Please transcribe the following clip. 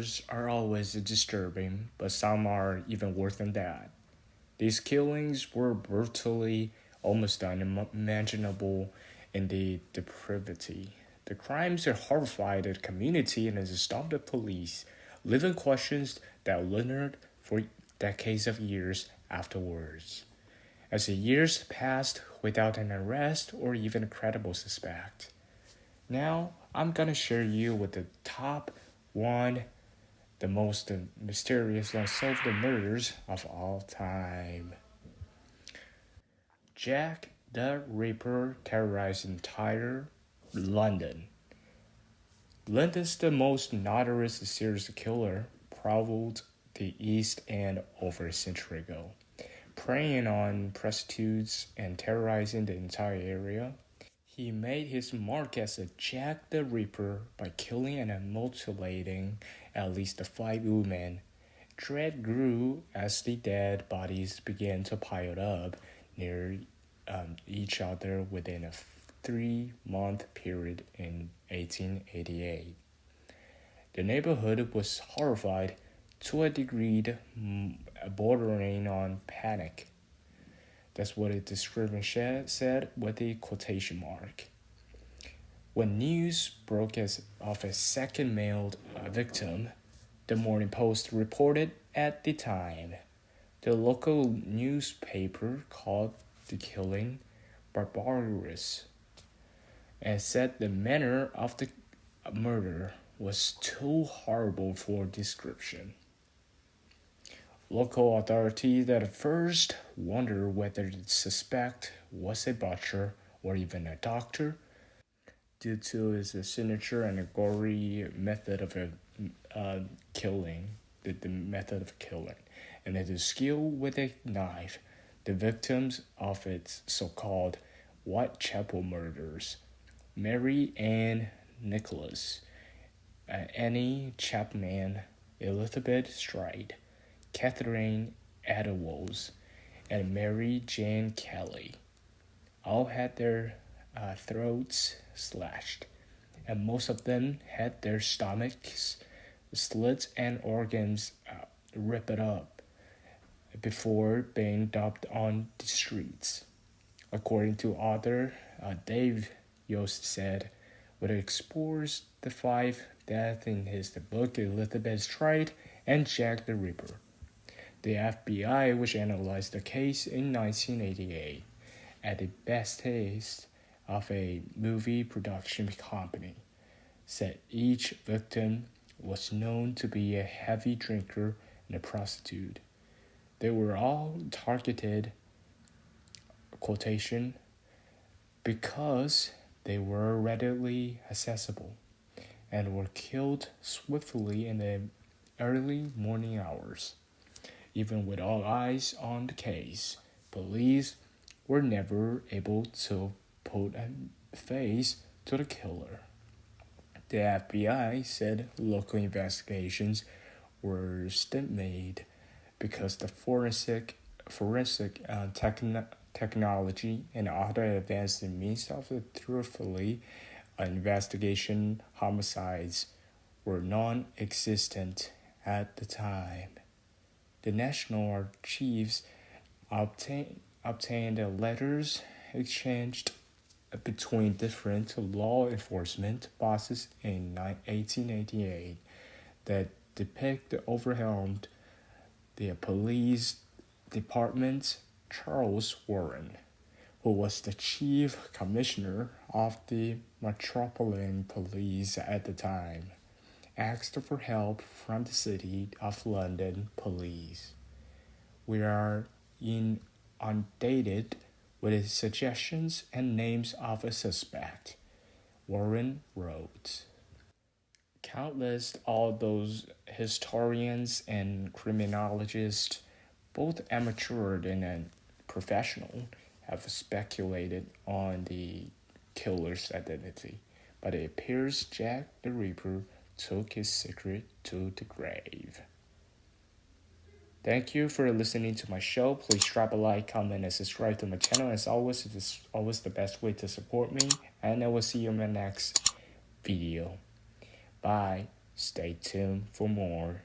murders are always disturbing, but some are even worse than that. These killings were brutally, almost unimaginable in the depravity. The crimes have horrified the community and has stopped the police, leaving questions that lingered for decades of years afterwards. As the years passed without an arrest or even a credible suspect. Now, I'm gonna share you with the top one, the most mysterious unsolved murders of all time. Jack the Ripper terrorized entire London. London's the most notorious serial killer prowled the East End over a century ago, preying on prostitutes and terrorizing the entire area. He made his mark as a Jack the Ripper by killing and mutilating at least five women. Dread grew as the dead bodies began to pile up near each other within a 3-month period in 1888. The neighborhood was horrified to a degree bordering on panic. That's what a description said with a quotation mark. When news broke of a second male victim, the Morning Post reported at the time. The local newspaper called the killing barbarous and said the manner of the murder was too horrible for description. Local authorities at first wondered whether the suspect was a butcher or even a doctor, due to his signature and a gory method of killing, the method of killing, and his skill with a knife. The victims of its so-called Whitechapel murders, Mary Ann Nicholas, Annie Chapman, Elizabeth Stride, Catherine Eddowes, and Mary Jane Kelly, all had their throats slashed, and most of them had their stomachs slit and organs ripped up before being dumped on the streets. According to author Dave Yost said, which explores the five deaths in his book Elizabeth Stride and Jack the Ripper. The FBI, which analyzed the case in 1988 at the best taste of a movie production company, said each victim was known to be a heavy drinker and a prostitute. They were all targeted, quotation, because they were readily accessible and were killed swiftly in the early morning hours. Even with all eyes on the case, police were never able to put a face to the killer. The FBI said local investigations were stymied because the forensic technology and other advanced means of truthfully investigation homicides were non-existent at the time. The National Archives obtained letters exchanged between different law enforcement bosses in 1888 that depict overwhelmed the police department. Charles Warren, who was the chief commissioner of the Metropolitan Police at the time, asked for help from the City of London Police. We are inundated with suggestions and names of a suspect, Warren wrote. Countless all those historians and criminologists, both amateur and professional, have speculated on the killer's identity, but it appears Jack the Ripper took his secret to the grave. Thank you for listening to my show. Please drop a like, comment, and subscribe to my channel. As always, it is always the best way to support me. And I will see you in my next video. Bye. Stay tuned for more.